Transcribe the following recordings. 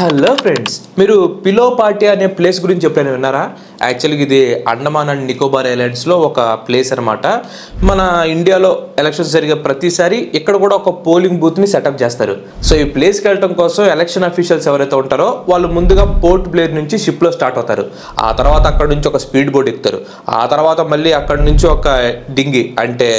Hello friends, మీరు పిలో party అనే place గురించి ఎప్పుడైనా విన్నారా? యాక్చువల్గా ఇది అండమాన్ అండ్ నికోబార్ ఐలాండ్స్లో ఒక ప్లేస్ అనమాట. మన ఇండియాలో ఎలక్షన్స్ జరిగే ప్రతిసారి ఇక్కడ కూడా ఒక పోలింగ్ బూత్ని సెటప్ చేస్తారు. సో ఈ ప్లేస్కి వెళ్ళడం కోసం ఎలక్షన్ అఫీషియల్స్ ఎవరైతే ఉంటారో వాళ్ళు ముందుగా పోర్ట్ బ్లేర్ నుంచి షిప్లో స్టార్ట్ అవుతారు. ఆ తర్వాత అక్కడ నుంచి ఒక స్పీడ్ బోట్ ఎక్కుతారు. ఆ తర్వాత మళ్ళీ అక్కడ నుంచి ఒక డింగి అంటే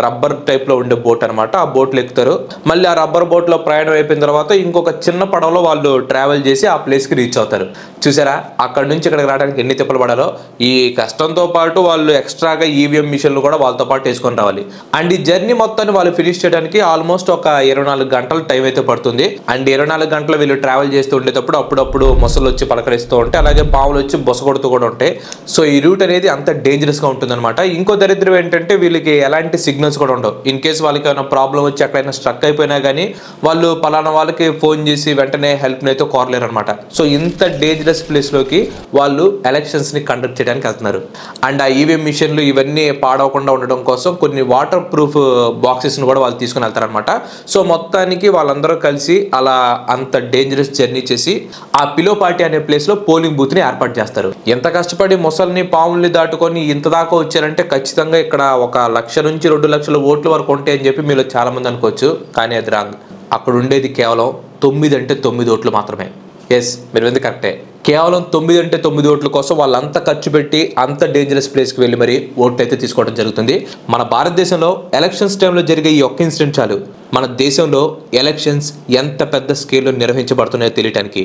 రబ్బర్ టైప్లో ఉండే బోట్ అనమాట. ఆ బోట్లు ఎక్కుతారు. మళ్ళీ ఆ రబ్బర్ బోట్లో ప్రయాణం అయిపోయిన తర్వాత ఇంకొక చిన్న పడవలో వాళ్ళు ట్రావెల్ చేసి ఆ ప్లేస్కి రీచ్ అవుతారు. చూసారా, అక్కడ నుంచి ఇక్కడికి రావడానికి ఎన్ని తిప్పలు పడాలో. ఈ కష్టంతో పాటు వాళ్ళు ఎక్స్ట్రాగా ఈవీఎం మిషన్లు కూడా వాళ్ళతో పాటు వేసుకొని రావాలి. అండ్ ఈ జర్నీ మొత్తాన్ని వాళ్ళు ఫినిష్ చేయడానికి ఆల్మోస్ట్ ఒక 24 గంటల టైం అయితే పడుతుంది. అండ్ 24 గంటలు వీళ్ళు ట్రావెల్ చేస్తూ ఉండేటప్పుడు అప్పుడప్పుడు మొసలు వచ్చి పలకరిస్తూ ఉంటాయి, అలాగే పాములు వచ్చి బొస కొడుతూ కూడా ఉంటాయి. సో ఈ రూట్ అనేది అంత డేంజరస్గా ఉంటుంది అనమాట. ఇంకో దరిద్రం ఏంటంటే వీళ్ళకి ఎలాంటి సిగ్నల్స్ కూడా ఉండవు. ఇన్ కేసు వాళ్ళకి ఏమైనా ప్రాబ్లం వచ్చి ఎక్కడైనా స్ట్రక్ అయిపోయినా కానీ వాళ్ళు పలానా వాళ్ళకి ఫోన్ చేసి వెంటనే హెల్ప్ని అయితే కోరలేరు అనమాట. సో ఇంత డేంజరస్ ప్లేస్లోకి వాళ్ళు ఎలక్షన్స్ని కండక్ట్ చేయడానికి వెళ్తున్నారు. అండ్ ఆ ఈవీఎం మిషన్లు ఇవన్నీ పాడవకుండా ఉండడం కోసం కొన్ని వాటర్ ప్రూఫ్ బాక్సెస్ని కూడా వాళ్ళు తీసుకుని వెళ్తారనమాట. సో మొత్తానికి వాళ్ళందరూ కలిసి అలా అంత డేంజరస్ జర్నీ చేసి ఆ పిలో పార్టీ అనే ప్లేస్లో పోలింగ్ బూత్ని ఏర్పాటు చేస్తారు. ఎంత కష్టపడి మొసల్ని పాముల్ని దాటుకొని ఇంత దాకా వచ్చారంటే ఖచ్చితంగా ఇక్కడ 1 లక్ష నుంచి 2 లక్షల ఓట్ల వరకు ఉంటాయని చెప్పి మీలో చాలా మంది అనుకోవచ్చు. కానీ అది రాంగ్. అక్కడ ఉండేది కేవలం 9 అంటే 9 ఓట్లు మాత్రమే. ఎస్, మీరు ఎందుకు కరెక్టే. కేవలం 9 అంటే 9 ఓట్ల కోసం వాళ్ళంతా ఖర్చు పెట్టి అంత డేంజరస్ ప్లేస్కి వెళ్ళి మరి ఓట్లు అయితే తీసుకోవడం జరుగుతుంది. మన భారతదేశంలో ఎలక్షన్స్ టైంలో జరిగే ఈ ఒక్క ఇన్సిడెంట్ చాలు మన దేశంలో ఎలక్షన్స్ ఎంత పెద్ద స్కేల్లో నిర్వహించబడుతున్నాయో తెలియటానికి.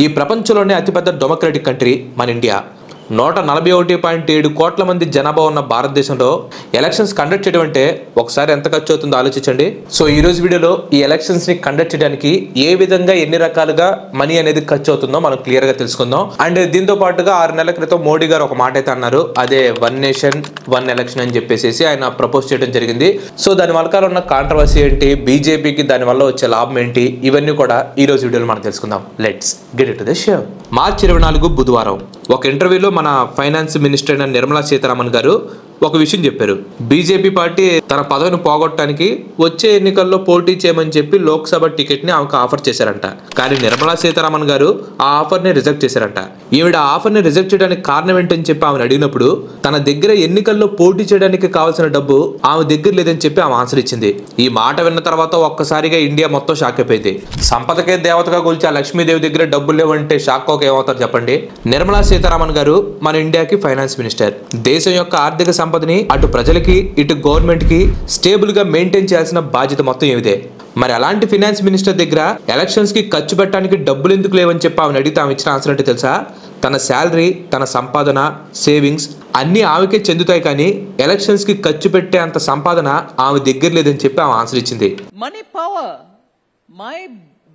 ఈ ప్రపంచంలోనే అతిపెద్ద డెమోక్రటిక్ కంట్రీ మన ఇండియా. 141.7 కోట్ల మంది జనాభా ఉన్న భారతదేశంలో ఎలక్షన్స్ కండక్ట్ చేయడం అంటే ఒకసారి ఎంత ఖర్చు అవుతుందో ఆలోచించండి. సో ఈ రోజు వీడియోలో ఈ ఎలక్షన్స్ని కండక్ట్ చేయడానికి ఏ విధంగా ఎన్ని రకాలుగా మనీ అనేది ఖర్చు అవుతుందో మనం క్లియర్గా తెలుసుకుందాం. అండ్ దీంతో పాటుగా 6 నెలల క్రితం మోడీ గారు ఒక మాట అయితే అన్నారు. అదే 1 నేషన్ 1 ఎలక్షన్ అని చెప్పేసి ఆయన ప్రపోజ్ చేయడం జరిగింది. సో దాని వెనకాల ఉన్న కాంట్రవర్సీ ఏంటి, బీజేపీకి దానివల్ల వచ్చే లాభం ఏంటి, ఇవన్నీ కూడా ఈ రోజు వీడియోలో మనం తెలుసుకుందాం. Let's get it to the show. మార్చి 24 బుధవారం ఒక ఇంటర్వ్యూలో మన ఫైనాన్స్ మినిస్టర్ అయిన నిర్మలా సీతారామన్ గారు ఒక విషయం చెప్పారు. బీజేపీ పార్టీ తన పదవిని పోగొట్టడానికి వచ్చే ఎన్నికల్లో పోటీ చేయమని చెప్పి లోక్సభ టికెట్ ని ఆమెకు ఆఫర్ చేశారంట. కానీ నిర్మలా సీతారామన్ గారు ఆ ఆఫర్ ని రిజెక్ట్ చేశారంట. ఈవిడ ఆ ఆఫర్ ని రిజెక్ట్ చేయడానికి కారణం ఏంటని చెప్పి ఆమెను అడిగినప్పుడు తన దగ్గర ఎన్నికల్లో పోటీ చేయడానికి కావాల్సిన డబ్బు ఆమె దగ్గర లేదని చెప్పి ఆమె ఆన్సర్ ఇచ్చింది. ఈ మాట విన్న తర్వాత ఒక్కసారిగా ఇండియా మొత్తం షాక్ అయిపోయింది. సంపదకే దేవతగా కొలిచే లక్ష్మీదేవి దగ్గర డబ్బులు లేవంటే షాక్ ఒక ఏమవుతారు చెప్పండి. నిర్మలా సీతారామన్ గారు మన ఇండియాకి ఫైనాన్స్ మినిస్టర్. దేశం యొక్క ఆర్థిక సంపదని అటు ప్రజలకి ఇటు గవర్నమెంట్ కి స్టేబుల్ గా మెయింటైన్ చేయాల్సిన బాధ్యత మొత్తం ఏమిదే. మరి అలాంటి ఫైనాన్స్ మినిస్టర్ దగ్గర ఎలక్షన్స్ కి ఖర్చు పెట్టడానికి డబ్బులు ఎందుకు లేవని చెప్పి ఆమెను అడిగితే ఆమె ఇచ్చిన ఆన్సర్ అంటే తెలుసా? తన శాలరీ, తన సంపాదన, సేవింగ్స్ అన్ని ఆమెకే చెందుతాయి, కానీ ఎలక్షన్స్ కి ఖర్చు పెట్టే అంత సంపాదన ఆమె దగ్గర లేదని చెప్పి ఆమె ఆన్సర్ ఇచ్చింది. Money power, my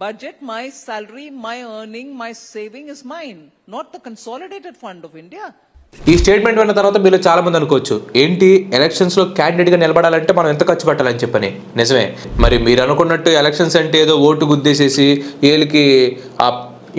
budget, my salary, my earning, my saving is mine, not the consolidated fund of India. ఈ స్టేట్మెంట్ విన్న తర్వాత మీరు చాలా మంది అనుకోవచ్చు, ఏంటి ఎలక్షన్స్ లో క్యాండిడేట్ గా నిలబడాలంటే మనం ఎంత ఖర్చు పెట్టాలని చెప్పని. నిజమే, మరి మీరు అనుకున్నట్టు ఎలక్షన్స్ అంటే ఏదో ఓటు గుద్దేసేసి ఏళ్ళకి ఆ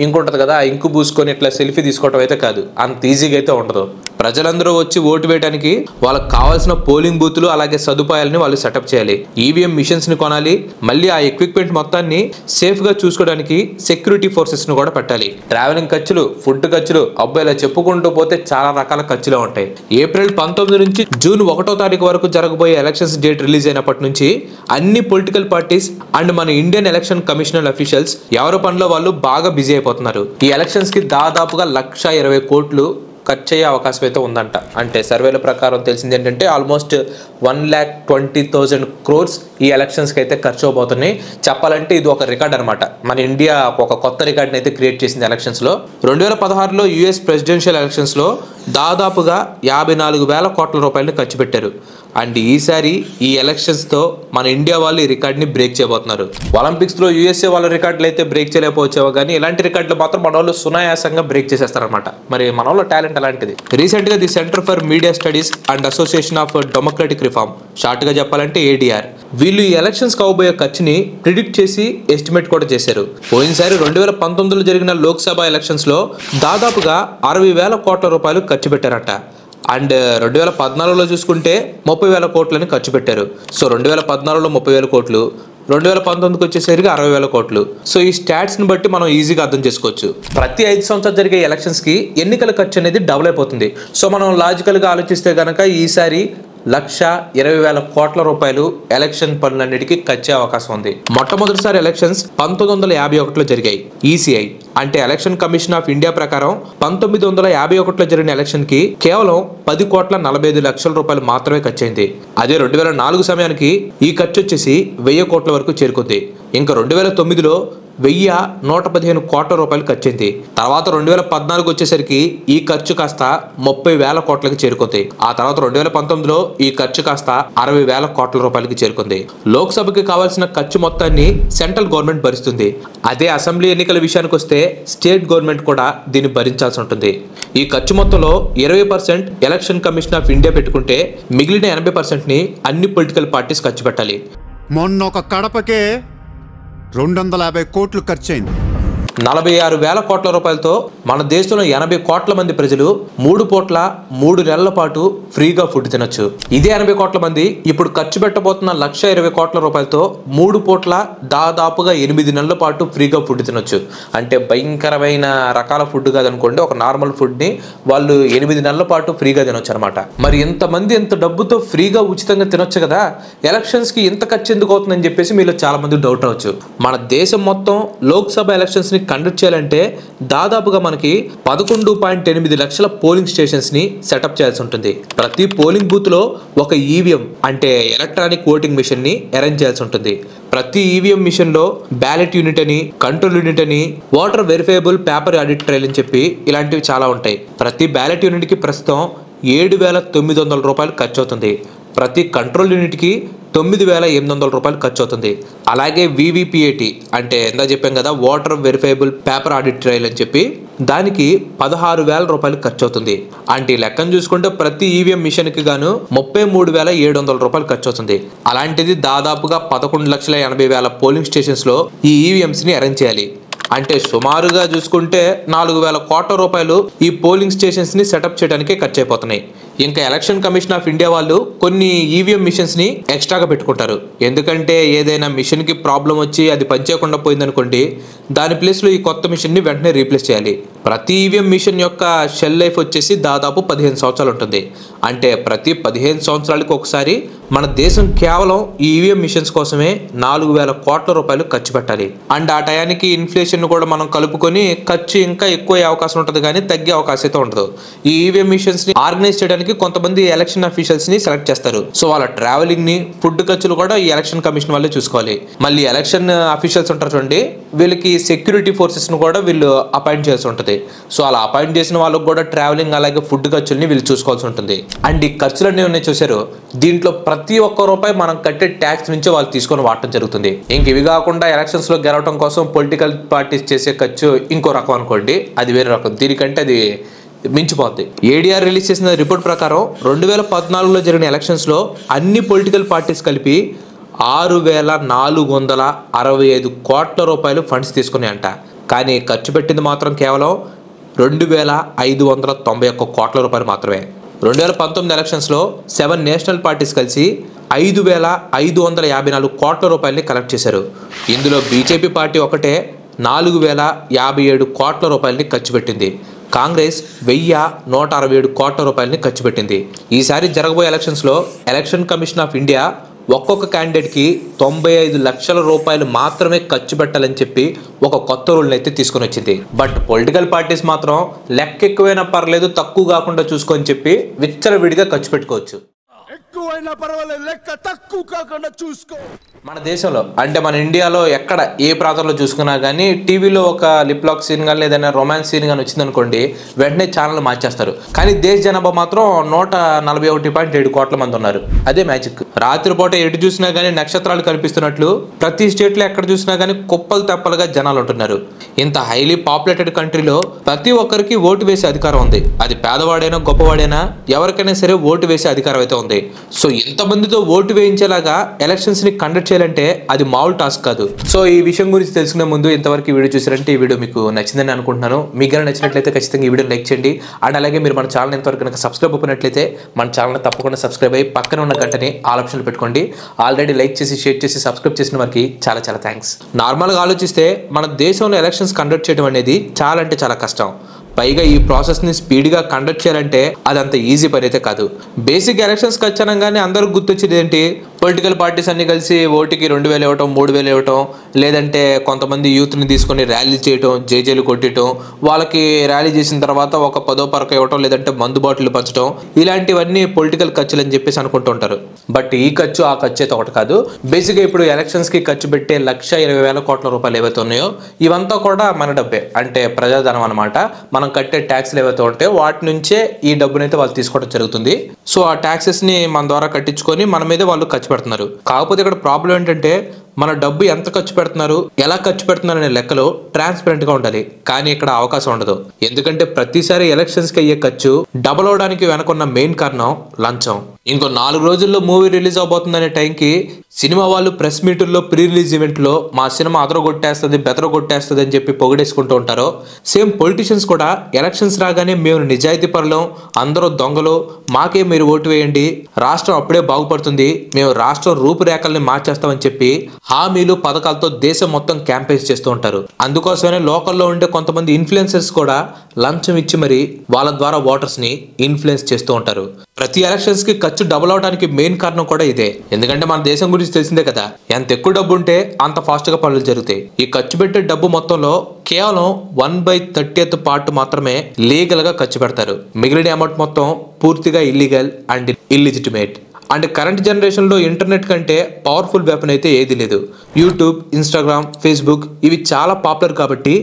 ఇంకు ఉంటుంది కదా, ఇంకు పూసుకొని ఇట్లా సెల్ఫీ తీసుకోవటం అయితే కాదు. అంత ఈజీగా అయితే ఉండదు. ప్రజలందరూ వచ్చి ఓటు వేయడానికి వాళ్ళకి కావాల్సిన పోలింగ్ బూతులు అలాగే సదుపాయాలని వాళ్ళు సెటప్ చేయాలి. ఈవీఎం మిషన్స్ ని కొనాలి. మళ్ళీ ఆ ఎక్విప్మెంట్ మొత్తాన్ని సేఫ్ గా చూసుకోవడానికి సెక్యూరిటీ ఫోర్సెస్ ని కూడా పెట్టాలి. ట్రావెలింగ్ ఖర్చులు, ఫుడ్ ఖర్చులు, అబ్బాయిలా చెప్పుకుంటూ పోతే చాలా రకాల ఖర్చులు ఉంటాయి. ఏప్రిల్ 19 నుంచి జూన్ 1వ తారీఖు వరకు జరగబోయే ఎలక్షన్స్ డేట్ రిలీజ్ అయినప్పటి నుంచి అన్ని పొలిటికల్ పార్టీస్ అండ్ మన ఇండియన్ ఎలక్షన్ కమిషనర్ అఫీషియల్స్ ఎవరి పనిలో వాళ్ళు బాగా బిజీ అయిపోతున్నారు. ఈ ఎలక్షన్స్ కి దాదాపుగా 1,20 కోట్లు ఖర్చు అయ్యే అవకాశం అయితే ఉందంట. అంటే సర్వేల ప్రకారం తెలిసింది ఏంటంటే ఆల్మోస్ట్ 1,20,000 crores ఈ ఎలక్షన్స్కి అయితే ఖర్చు అవబోతున్నాయి. చెప్పాలంటే ఇది ఒక రికార్డ్ అనమాట. మన ఇండియా ఒక కొత్త రికార్డ్ని అయితే క్రియేట్ చేసింది ఎలక్షన్స్లో. 2016లో యుఎస్ ప్రెసిడెన్షియల్ ఎలక్షన్స్లో దాదాపుగా 54,000 కోట్ల రూపాయలని ఖర్చు పెట్టారు. అండ్ ఈసారి ఈ ఎలక్షన్స్తో మన ఇండియా వాళ్ళు ఈ రికార్డ్ని బ్రేక్ చేయబోతున్నారు. ఒలింపిక్స్లో యూఎస్ఏ వాళ్ళ రికార్డులు అయితే బ్రేక్ చేయలేకపోవచ్చేవో, కానీ ఇలాంటి రికార్డులు మాత్రం మన వాళ్ళు సునాయాసంగా బ్రేక్ చేసేస్తారనమాట. మరి మన వాళ్ళ టాలెంట్ అలాంటిది. రీసెంట్గా the centre for media studies and association of democratic reform, షార్ట్గా చెప్పాలంటే ఏడీఆర్, వీళ్ళు ఈ ఎలక్షన్స్ అవబోయే ఖర్చుని ప్రిడిక్ట్ చేసి ఎస్టిమేట్ కూడా చేశారు. పోయినసారి 2019లో జరిగిన లోక్సభ ఎలక్షన్స్లో దాదాపుగా 60,000 కోట్ల రూపాయలు ఖర్చు పెట్టారట. అండ్ 2014లో చూసుకుంటే 30,000 కోట్లని ఖర్చు పెట్టారు. సో 2014లో 30,000 కోట్లు, 2019కి వచ్చేసరికి 60,000 కోట్లు. సో ఈ స్టాట్స్ ని బట్టి మనం ఈజీగా అర్థం చేసుకోవచ్చు. ప్రతి 5 సంవత్సరాలు జరిగే ఎలక్షన్స్ కి ఎన్నికల ఖర్చు అనేది డబుల్ అయిపోతుంది. సో మనం లాజికల్ గా ఆలోచిస్తే కనుక ఈసారి 1,20,000 కోట్ల రూపాయలు ఎలక్షన్ పనులన్నిటికీ ఖర్చే అవకాశం ఉంది. మొట్టమొదటిసారి ఎలక్షన్స్ 1951లో జరిగాయి. ఈసీఐ అంటే ఎలక్షన్ కమిషన్ ఆఫ్ ఇండియా ప్రకారం 1951లో జరిగిన ఎలక్షన్ కి కేవలం 10,45,00,000 రూపాయలు మాత్రమే ఖర్చయింది. అదే 2004 సమయానికి ఈ ఖర్చు వచ్చేసి 1,000 కోట్ల వరకు చేరుకుంది. ఇంకా 2009లో 1,115 కోట్ల రూపాయలు ఖర్చయింది. తర్వాత 2014 వచ్చేసరికి ఈ ఖర్చు కాస్త 30,000 కోట్లకి చేరుకుంది. ఆ తర్వాత 2019లో ఈ ఖర్చు కాస్త 60,000 కోట్ల రూపాయలకి చేరుకుంది. లోక్సభకి కావాల్సిన ఖర్చు మొత్తాన్ని సెంట్రల్ గవర్నమెంట్ భరిస్తుంది. అదే అసెంబ్లీ ఎన్నికల విషయానికి వస్తే స్టేట్ గవర్నమెంట్ కూడా దీన్ని భరించాల్సి ఉంటుంది. ఈ ఖర్చు మొత్తంలో 20% ఎలక్షన్ కమిషన్ ఆఫ్ ఇండియా పెట్టుకుంటే మిగిలిన 80%ని అన్ని పొలిటికల్ పార్టీస్ ఖర్చు పెట్టాలి. మొన్న ఒక కడపకే 250 కోట్లు ఖర్చయింది. 46,000 కోట్ల రూపాయలతో మన దేశంలో 80 కోట్ల మంది ప్రజలు 3 పూట్ల 3 నెలల పాటు ఫ్రీగా ఫుడ్ తినొచ్చు. ఇదే 80 కోట్ల మంది ఇప్పుడు ఖర్చు పెట్టబోతున్న 1,20,000 కోట్ల రూపాయలతో 3 పూట్ల దాదాపుగా 8 నెలల పాటు ఫ్రీగా ఫుడ్ తినొచ్చు. అంటే భయంకరమైన రకాల ఫుడ్ కాదనుకోండి, ఒక నార్మల్ ఫుడ్ ని వాళ్ళు 8 నెలల పాటు ఫ్రీగా తినొచ్చు అనమాట. మరి ఇంతమంది ఇంత డబ్బుతో ఫ్రీగా ఉచితంగా తినొచ్చు కదా, ఎలక్షన్స్ కి ఇంత ఖర్చు ఎందుకు అవుతుందని చెప్పేసి మీలో చాలా మంది డౌట్ అవచ్చు. మన దేశం మొత్తం లోక్సభ ఎలక్షన్స్ ని కండక్ట్ చేయాలంటే దాదాపుగా మనకి 11.8 లక్షల పోలింగ్ స్టేషన్స్ ని సెటప్ చేయాల్సి ఉంటుంది. ప్రతి పోలింగ్ బూత్ లో ఒక ఈవీఎం అంటే ఎలక్ట్రానిక్ ఓటింగ్ మిషన్ ని అరేంజ్ చేయాల్సి ఉంటుంది. ప్రతి ఈవీఎం మిషన్ లో బ్యాలెట్ యూనిట్ అని, కంట్రోల్ యూనిట్ అని, voter verifiable paper audit trial అని చెప్పి ఇలాంటివి చాలా ఉంటాయి. ప్రతి బ్యాలెట్ యూనిట్ కి ప్రస్తుతం 7,900 రూపాయలు ఖర్చు అవుతుంది. ప్రతి కంట్రోల్ యూనిట్ కి 9,800 రూపాయలు ఖర్చు అవుతుంది. అలాగే వివిపిఏటి అంటే ఎంత చెప్పాం కదా, voter verifiable paper audit trial అని చెప్పి, దానికి 16,000 రూపాయలు ఖర్చు అవుతుంది. అంటే ఈ లెక్కను చూసుకుంటే ప్రతి ఈవీఎం మిషన్ కి గాను 33,700 రూపాయలు ఖర్చు అవుతుంది. అలాంటిది దాదాపుగా 11,80,000 పోలింగ్ స్టేషన్స్ లో ఈ ఈవీఎంస్ ని అరేంజ్ చేయాలి. అంటే సుమారుగా చూసుకుంటే 4,000 కోట్ల రూపాయలు ఈ పోలింగ్ స్టేషన్స్ ని సెటప్ చేయడానికి ఖర్చు అయిపోతున్నాయి. ఇంకా ఎలక్షన్ కమిషన్ ఆఫ్ ఇండియా వాళ్ళు కొన్ని ఈవీఎం మిషన్స్ ని ఎక్స్ట్రాగా పెట్టుకుంటారు. ఎందుకంటే ఏదైనా మిషన్ కి ప్రాబ్లం వచ్చి అది పనిచేయకుండా పోయిందనుకోండి, దాని ప్లేస్ లో ఈ కొత్త మిషన్ ని వెంటనే రీప్లేస్ చేయాలి. ప్రతి ఈవీఎం మిషన్ యొక్క షెల్ లైఫ్ వచ్చేసి దాదాపు 15 సంవత్సరాలు ఉంటుంది. అంటే ప్రతి 15 సంవత్సరాలకు ఒకసారి మన దేశం కేవలం ఈ ఈవీఎం మిషన్స్ కోసమే 4,000 కోట్ల రూపాయలు ఖర్చు పెట్టాలి. అండ్ ఆ టయానికి ఇన్ఫ్లేషన్ కూడా మనం కలుపుకొని ఖర్చు ఇంకా ఎక్కువ అవకాశం ఉంటుంది, కానీ తగ్గే అవకాశం అయితే ఉండదు. ఈ ఈవీఎం మిషన్స్ ని ఆర్గనైజ్ చేయడానికి కొంతమంది ఎలక్షన్ అఫీషియల్స్ ని సెలెక్ట్ చేస్తారు. సో వాళ్ళ ట్రావెలింగ్ ని, ఫుడ్ ఖర్చులు కూడా ఈ ఎలక్షన్ కమిషన్ వాళ్ళే చూసుకోవాలి. మళ్ళీ ఎలక్షన్ అఫీషియల్స్ ఉంటారు చూడండి, వీళ్ళకి సెక్యూరిటీ ఫోర్సెస్ ను కూడా వీళ్ళు అపాయింట్ చేయాల్సి ఉంటుంది. సో అలా అపాయింట్ చేసిన వాళ్ళకి కూడా ట్రావెలింగ్ అలాగే ఫుడ్ ఖర్చుల్ని వీళ్ళు చూసుకోవాల్సి ఉంటుంది. అండ్ ఈ ఖర్చులన్నీ ఉన్నాయి చూసారు, దీంట్లో ప్రతి ఒక్క రూపాయి మనం కట్టే ట్యాక్స్ నుంచే వాళ్ళు తీసుకొని వాడటం జరుగుతుంది. ఇంక ఇవి కాకుండా ఎలక్షన్స్ లో గెలవడం కోసం పొలిటికల్ పార్టీస్ చేసే ఖర్చు ఇంకో రకం అనుకోండి, అది వేరే రకం. దీనికంటే అది మించిపోద్ది. ఏడీఆర్ రిలీజ్ చేసిన రిపోర్ట్ ప్రకారం 2014లో జరిగిన ఎలక్షన్స్ లో అన్ని పొలిటికల్ పార్టీస్ కలిపి 6,465 కోట్ల రూపాయలు ఫండ్స్ తీసుకున్నాయంట. కానీ ఖర్చు పెట్టింది మాత్రం కేవలం 2,591 కోట్ల రూపాయలు మాత్రమే. 2019 ఎలక్షన్స్ లో 7 నేషనల్ పార్టీస్ కలిసి 5,554 కోట్ల రూపాయలని కలెక్ట్ చేశారు. ఇందులో బీజేపీ పార్టీ ఒకటే 4,057 కోట్ల రూపాయలని ఖర్చు పెట్టింది. కాంగ్రెస్ 1,167 కోట్ల రూపాయలని ఖర్చు పెట్టింది. ఈసారి జరగబోయే ఎలక్షన్స్ లో ఎలక్షన్ కమిషన్ ఆఫ్ ఇండియా ఒక్కొక్క క్యాండిడేట్ కి 95 లక్షల రూపాయలు మాత్రమే ఖర్చు పెట్టాలని చెప్పి ఒక కొత్త రూల్ అయితే తీసుకొని వచ్చింది. బట్ పొలిటికల్ పార్టీస్ మాత్రం లెక్క ఎక్కువైనా పర్లేదు, తక్కువ కాకుండా చూసుకొని చెప్పి విచ్చలవిడిగా ఖర్చు పెట్టుకోవచ్చు. మన దేశంలో అంటే మన ఇండియాలో ఎక్కడ ఏ ప్రాంతంలో చూసుకున్నా కానీ టీవీలో ఒక లిప్ లాక్ సీన్ కానీ ఏదైనా రొమాన్స్ సీన్ కానీ వచ్చిందనుకోండి, వెంటనే ఛానల్ మార్చేస్తారు. కానీ దేశ జనాభా మాత్రం 141.7 కోట్ల మంది ఉన్నారు. అదే మ్యాజిక్. రాత్రిపూట ఎటు చూసినా కానీ నక్షత్రాలు కనిపిస్తున్నట్లు ప్రతి స్టేట్ లో ఎక్కడ చూసినా కానీ కుప్పలు తెప్పలుగా జనాలు ఉంటున్నారు. ఇంత హైలీ పాపులేటెడ్ కంట్రీలో ప్రతి ఒక్కరికి ఓటు వేసే అధికారం ఉంది. అది పేదవాడైనా గొప్పవాడైనా ఎవరికైనా సరే ఓటు వేసే అధికారం అయితే ఉంది. సో ఎంతమందితో ఓటు వేయించేలాగా ఎలక్షన్స్ ని కండక్ట్ చేయాలంటే అది మామూలు టాస్క్ కాదు. సో ఈ విషయం గురించి తెలుసుకునే ముందు ఇంతవరకు ఈ వీడియో చూసారంటే ఈ వీడియో మీకు నచ్చిందని అనుకుంటున్నాను. మీకు కనుక నచ్చినట్లయితే ఖచ్చితంగా ఈ వీడియో లైక్ చేయండి. అండ్ అలాగే మీరు మన ఛానల్ ఇంతవరకు కనుక సబ్స్క్రైబ్ అయినట్లయితే మన ఛానల్ తప్పకుండా సబ్స్క్రైబ్ అయ్యి పక్కన ఉన్న గంటని ఆల్ ఆప్షన్లు పెట్టుకోండి. ఆల్రెడీ లైక్ చేసి షేర్ చేసి సబ్స్క్రైబ్ చేసిన వారికి చాలా చాలా థ్యాంక్స్. నార్మల్గా ఆలోచిస్తే మన దేశంలో ఎలక్షన్స్ కండక్ట్ చేయడం అనేది చాలా అంటే చాలా కష్టం. పైగా ఈ ప్రాసెస్ని స్పీడ్గా కండక్ట్ చేయాలంటే అదంత ఈజీ పని అయితే కాదు. బేసిక్ ఎలక్షన్స్ ఖచ్చితంగానే అందరూ గుర్తొచ్చేది ఏంటి, పొలిటికల్ పార్టీస్ అన్ని కలిసి ఓటుకి 2,000 ఇవ్వటం 3,000 ఇవ్వటం, లేదంటే కొంతమంది యూత్ని తీసుకొని ర్యాలీ చేయటం, జేజేలు కొట్టడం, వాళ్ళకి ర్యాలీ చేసిన తర్వాత ఒక 10 పరక ఇవ్వటం, లేదంటే మందు బాటిల్ పంచడం, ఇలాంటివన్నీ పొలిటికల్ ఖర్చులు అని చెప్పేసి అనుకుంటూ ఉంటారు. బట్ ఈ ఖర్చు ఆ ఖర్చు అయితే ఒకటి కాదు. బేసిక్గా ఇప్పుడు ఎలక్షన్స్కి ఖర్చు పెట్టే 1,20,000 కోట్ల రూపాయలు ఏవైతే ఉన్నాయో ఇవంతా కూడా మన డబ్బే, అంటే ప్రజాధనం అనమాట. మనం కట్టే ట్యాక్స్లు ఏవైతే ఉంటాయో వాటి నుంచే ఈ డబ్బునైతే వాళ్ళు తీసుకోవడం జరుగుతుంది. సో ఆ ట్యాక్సెస్ని మన ద్వారా కట్టించుకొని మన మీదే వాళ్ళు ఖర్చు పెడుతున్నారు. కాకపోతే ఇక్కడ ప్రాబ్లం ఏంటంటే మన డబ్బు ఎంత ఖర్చు పెడుతున్నారు, ఎలా ఖర్చు పెడుతున్నారు అనే లెక్కలో ట్రాన్స్పరెంట్గా ఉండాలి. కానీ ఇక్కడ అవకాశం ఉండదు. ఎందుకంటే ప్రతిసారి ఎలక్షన్స్కి అయ్యే ఖర్చు డబల్ అవడానికి వెనకున్న మెయిన్ కారణం లంచం. ఇంకో 4 రోజుల్లో మూవీ రిలీజ్ అవబోతుందనే టైంకి సినిమా వాళ్ళు ప్రెస్ మీటుల్లో ప్రీ రిలీజ్ ఈవెంట్లో మా సినిమా అదరగొట్టేస్తుంది బెదరగొట్టేస్తుంది అని చెప్పి పొగిడేసుకుంటూ ఉంటారో, సేమ్ పొలిటీషియన్స్ కూడా ఎలక్షన్స్ రాగానే మేము నిజాయితీ పరులం, అందరూ దొంగలు, మాకే మీరు ఓటు వేయండి, రాష్ట్రం అప్పుడే బాగుపడుతుంది, మేము రాష్ట్రం రూపురేఖల్ని మార్చేస్తామని చెప్పి హామీలు పథకాలతో దేశం మొత్తం క్యాంపెయిన్స్ చేస్తూ ఉంటారు. అందుకోసమే లోకల్లో ఉండే కొంతమంది ఇన్ఫ్లుయెన్సర్స్ కూడా లంచం ఇచ్చి మరి వాళ్ళ ద్వారా ఓటర్స్ ని ఇన్ఫ్లుయెన్స్ చేస్తూ ఉంటారు. ప్రతి ఎలక్షన్స్ కి ఖర్చు డబుల్ అవడానికి మెయిన్ కారణం కూడా ఇదే. ఎందుకంటే మన దేశం గురించి తెలిసిందే కదా, ఎంత ఎక్కువ డబ్బు ఉంటే అంత ఫాస్ట్ గా పనులు జరుగుతాయి. ఈ ఖర్చు పెట్టే డబ్బు మొత్తంలో కేవలం 1/30th పార్ట్ మాత్రమే లీగల్ గా ఖర్చు పెడతారు. మిగిలిన అమౌంట్ మొత్తం పూర్తిగా illegal and illegitimate. And current జనరేషన్లో ఇంటర్నెట్ కంటే పవర్ఫుల్ వెపన్ అయితే ఏది లేదు. యూట్యూబ్, ఇన్స్టాగ్రామ్, ఫేస్బుక్ ఇవి చాలా పాపులర్ కాబట్టి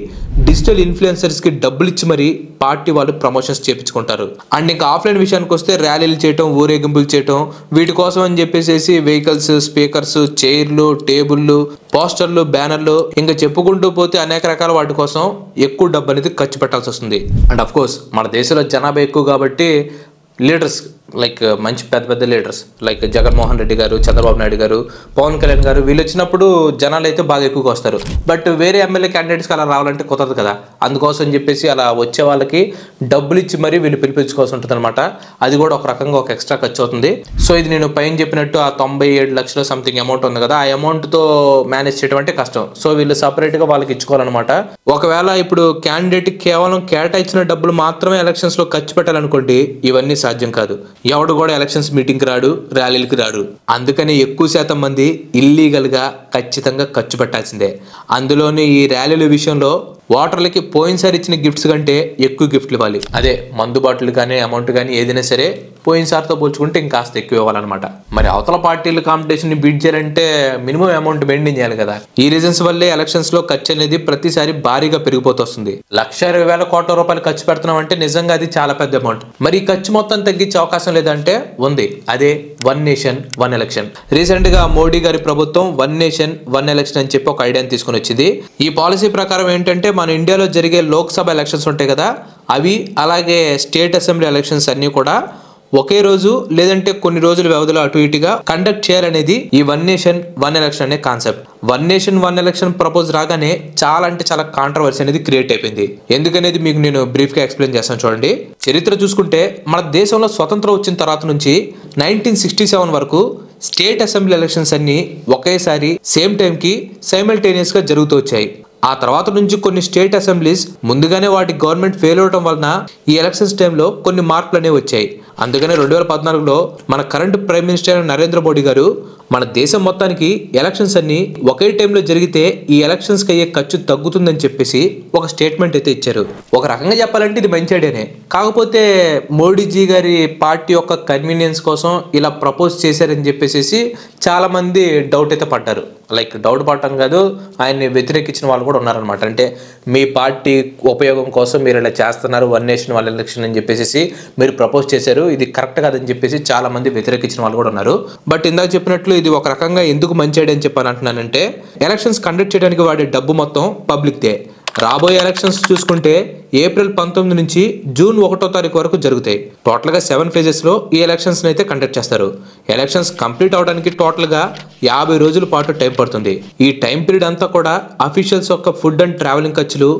డిజిటల్ ఇన్ఫ్లుయెన్సర్స్కి డబ్బులు ఇచ్చి మరీ పార్టీ వాళ్ళు ప్రమోషన్స్ చేయించుకుంటారు. అండ్ ఇంకా ఆఫ్లైన్ విషయానికి వస్తే ర్యాలీలు చేయటం, ఊరేగింపులు చేయటం, వీటి కోసం అని చెప్పేసి వెహికల్స్, స్పీకర్స్, చైర్లు, టేబుల్లు, పోస్టర్లు, బ్యానర్లు, ఇంకా చెప్పుకుంటూ పోతే అనేక రకాల వాటి కోసం ఎక్కువ డబ్బు అనేది ఖర్చు పెట్టాల్సి వస్తుంది. అండ్ అఫ్ కోర్స్ మన దేశంలో జనాభా ఎక్కువ కాబట్టి లీడర్స్ లైక్ మంచి పెద్ద పెద్ద లీడర్స్ లైక్ జగన్మోహన్ రెడ్డి గారు, చంద్రబాబు నాయుడు గారు, పవన్ కళ్యాణ్ గారు వీళ్ళు వచ్చినప్పుడు జనాలు అయితే బాగా ఎక్కువగా వస్తారు. బట్ వేరే ఎమ్మెల్యే క్యాండిడేట్స్కి అలా రావాలంటే కుదరదు కదా. అందుకోసం చెప్పేసి అలా వచ్చే వాళ్ళకి డబ్బులు ఇచ్చి మరీ వీళ్ళు పిలిపించుకోవాల్సి ఉంటుంది అనమాట. అది కూడా ఒక రకంగా ఒక ఎక్స్ట్రా ఖర్చు అవుతుంది. సో ఇది నేను పైన చెప్పినట్టు ఆ 97 లక్షల సంథింగ్ అమౌంట్ ఉంది కదా, ఆ అమౌంట్తో మేనేజ్ చేయడం అంటే కష్టం. సో వీళ్ళు సపరేట్గా వాళ్ళకి ఇచ్చుకోవాలన్నమాట. ఒకవేళ ఇప్పుడు క్యాండిడేట్ కేవలం కేటాయించిన డబ్బులు మాత్రమే ఎలక్షన్స్లో ఖర్చు పెట్టాలనుకోండి, ఇవన్నీ సాధ్యం కాదు. ఎవడు కూడా ఎలక్షన్స్ మీటింగ్కి రాడు, ర్యాలీలకు రాడు. అందుకని ఎక్కువ శాతం మంది ఇల్లీగల్గా ఖచ్చితంగా ఖర్చు పెట్టాల్సిందే. అందులోని ఈ ర్యాలీల విషయంలో ఓటర్లకి పోయినసారి ఇచ్చిన గిఫ్ట్స్ కంటే ఎక్కువ గిఫ్ట్లు ఇవ్వాలి. అదే మందు బాటిల్ కానీ అమౌంట్ కానీ ఏదైనా సరే పోయినసారితో పోల్చుకుంటే ఇంకాస్త ఎక్కువ ఇవ్వాలన్నమాట. మరి అవతల పార్టీల కాంపిటీషన్ బీట్ చేయాలంటే మినిమం అమౌంట్ మెయింటైన్ చేయాలి కదా. ఈ రీజన్స్ వల్లే ఎలక్షన్స్ లో ఖర్చు అనేది ప్రతిసారి భారీగా పెరిగిపోతుంది. 1,20,000 కోట్ల రూపాయలు ఖర్చు పెడుతున్నాం అంటే నిజంగా అది చాలా పెద్ద అమౌంట్. మరి ఈ ఖర్చు మొత్తం తగ్గించే అవకాశం లేదంటే ఉంది. అదే one nation one election. Recent గా మోడీ గారి ప్రభుత్వం వన్ నేషన్ వన్ ఎలక్షన్ అని చెప్పి ఒక ఐడియాని తీసుకొని వచ్చింది. ఈ పాలసీ ప్రకారం ఏంటంటే మన ఇండియాలో జరిగే లోక్సభ ఎలక్షన్స్ ఉంటాయి కదా, అవి అలాగే స్టేట్ అసెంబ్లీ ఎలక్షన్స్ అన్ని కూడా ఒకే రోజు లేదంటే కొన్ని రోజుల వ్యవధిలో అటు ఇటుగా కండక్ట్ చేయాలనేది ఈ వన్ నేషన్ వన్ ఎలక్షన్ అనే concept. One nation one election propose రాగానే చాలా అంటే చాలా కాంట్రవర్సీ అనేది క్రియేట్ అయిపోయింది. ఎందుకనేది మీకు నేను బ్రీఫ్ గా ఎక్స్ప్లెయిన్ చేస్తాను చూడండి. చరిత్ర చూసుకుంటే మన దేశంలో స్వతంత్రం వచ్చిన తర్వాత నుంచి 1967 వరకు స్టేట్ అసెంబ్లీ ఎలక్షన్స్ అన్ని ఒకేసారి సేమ్ టైంకి సైమల్టేనియస్ గా జరుగుతూ వచ్చాయి. ఆ తర్వాత నుంచి కొన్ని స్టేట్ అసెంబ్లీస్ ముందుగానే వాటి గవర్నమెంట్ ఫెయిల్ అవడం వలన ఈ ఎలక్షన్స్ టైంలో కొన్ని మార్పులు అనేవి వచ్చాయి. అందుకనే 2014లో మన current prime minister Narendra Modi గారు మన దేశం మొత్తానికి ఎలక్షన్స్ అన్ని ఒకే టైంలో జరిగితే ఈ ఎలక్షన్స్కి అయ్యే ఖర్చు తగ్గుతుందని చెప్పేసి ఒక స్టేట్మెంట్ అయితే ఇచ్చారు. ఒక రకంగా చెప్పాలంటే ఇది మంచి ఐడియానే. కాకపోతే మోడీజీ గారి పార్టీ యొక్క కన్వీనియన్స్ కోసం ఇలా ప్రపోజ్ చేశారని చెప్పేసి చాలా మంది డౌట్ అయితే పడ్డారు. లైక్ డౌట్ పడటం కాదు, ఆయన్ని వ్యతిరేకించిన వాళ్ళు కూడా ఉన్నారనమాట. అంటే మీ పార్టీ ఉపయోగం కోసం మీరు ఇలా చేస్తున్నారు, వన్ నేషన్ వన్ ఎలక్షన్ అని చెప్పేసి మీరు ప్రపోజ్ చేశారు, ఇది కరెక్ట్ కాదని చెప్పేసి చాలా మంది వ్యతిరేకించిన వాళ్ళు కూడా ఉన్నారు. బట్ ఇందాక చెప్పినట్లు ఇది ఒక రకంగా ఎందుకు మంచి ఐడియా అని చెప్పాను అంటున్నానంటే, ఎలక్షన్స్ కండక్ట్ చేయడానికి వాడే డబ్బు మొత్తం పబ్లిక్దే. రాబోయే ఎలక్షన్స్ చూసుకుంటే ఏప్రిల్ 19 నుంచి జూన్ 1వ తారీఖు వరకు జరుగుతాయి. టోటల్గా 7 phases-లో ఈ ఎలక్షన్స్ అయితే కండక్ట్ చేస్తారు. ఎలక్షన్స్ కంప్లీట్ అవడానికి టోటల్గా 50 రోజుల పాటు టైం పడుతుంది. ఈ టైం పీరియడ్ అంతా కూడా అఫీషియల్స్ యొక్క ఫుడ్ అండ్ ట్రావెలింగ్ ఖర్చులు,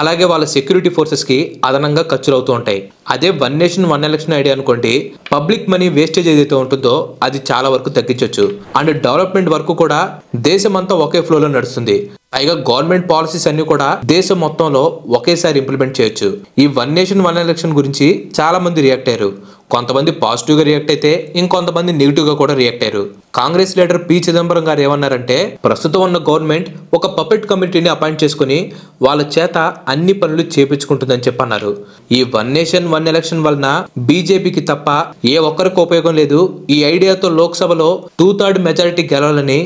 అలాగే వాళ్ళ సెక్యూరిటీ ఫోర్సెస్కి అదనంగా ఖర్చులు అవుతూ ఉంటాయి. అదే one nation one election idea అనుకోండి, పబ్లిక్ మనీ వేస్టేజ్ ఏదైతే ఉంటుందో అది చాలా వరకు తగ్గించవచ్చు. అండ్ డెవలప్మెంట్ వరకు కూడా దేశమంతా ఒకే ఫ్లోలో నడుస్తుంది. పైగా గవర్నమెంట్ పాలసీస్ అన్ని కూడా దేశం మొత్తంలో ఒకేసారి ఇంప్లిమెంట్ చేయొచ్చు. ఈ వన్ నేషన్ వన్ ఎలక్షన్ గురించి చాలా మంది రియాక్ట్ అయ్యారు. కొంతమంది పాజిటివ్గా రియాక్ట్ అయితే ఇంకొంతమంది నెగిటివ్గా కూడా రియాక్ట్ అయ్యారు. కాంగ్రెస్ లీడర్ పి చిదంబరం గారు ఏమన్నారంటే, ప్రస్తుతం ఉన్న గవర్నమెంట్ ఒక పపెట్ కమిటీని అపాయింట్ చేసుకుని వాళ్ళ చేత అన్ని పనులు చేపించుకుంటుందని చెప్పన్నారు. ఈ వన్ నేషన్ వన్ ఎలక్షన్ వలన బీజేపీకి తప్ప ఏ ఒక్కరికి ఉపయోగం లేదు. ఈ ఐడియాతో లోక్సభలో 2/3 మెజారిటీ గెలవాలని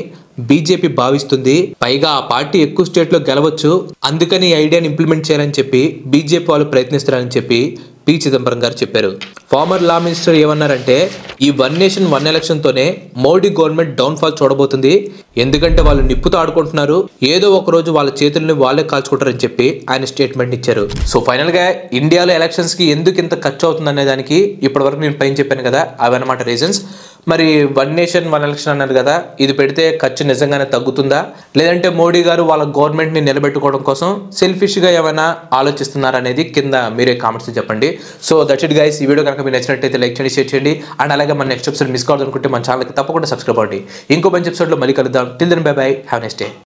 బీజేపీ భావిస్తుంది. పైగా ఆ పార్టీ ఎక్కువ స్టేట్లో గెలవచ్చు, అందుకని ఈ ఐడియాని ఇంప్లిమెంట్ చేయాలని చెప్పి బీజేపీ వాళ్ళు ప్రయత్నిస్తారని చెప్పి పి చిదంబరం గారు చెప్పారు. ఫార్మర్ లా మినిస్టర్ ఏమన్నారంటే, ఈ వన్ నేషన్ వన్ ఎలక్షన్తోనే మోడీ గవర్నమెంట్ డౌన్ఫాల్ చూడబోతుంది. ఎందుకంటే వాళ్ళు నిప్పుతో ఆడుకుంటున్నారు, ఏదో ఒక రోజు వాళ్ళ చేతుల్ని వాళ్ళే కాల్చుకుంటారని చెప్పి ఆయన స్టేట్మెంట్ ఇచ్చారు. సో ఫైనల్గా ఇండియాలో ఎలక్షన్స్కి ఎందుకు ఇంత ఖర్చు అవుతుంది అనే దానికి ఇప్పటివరకు నేను పైన చెప్పాను కదా, అవన్నమాట రీజన్స్. మరి వన్ నేషన్ వన్ ఎలక్షన్ అన్నారు కదా, ఇది పెడితే ఖర్చు నిజంగానే తగ్గుతుందా, లేదంటే మోడీ గారు వాళ్ళ గవర్నమెంట్ని నిలబెట్టుకోవడం కోసం సెల్ఫిష్గా ఏమైనా ఆలోచిస్తున్నారా అనేది కింద మీరే కామెంట్స్ చెప్పండి. So that's it guys. ఈ వీడియో కనుక మీకు నచ్చినట్టయితే లైక్ చేయండి, షేర్ చేయండి. అండ్ అలాగే మన నెక్స్ట్ ఎపిసోడ్ మిస్ కావాలనుకుంటే మన ఛానల్కి తప్పకుండా సబ్స్క్రైబ్ అవ్వండి. ఇంకో మంచి ఎపిసోడ్లో మళ్ళీ కలుద్దాం. Till then bye bye, have next day.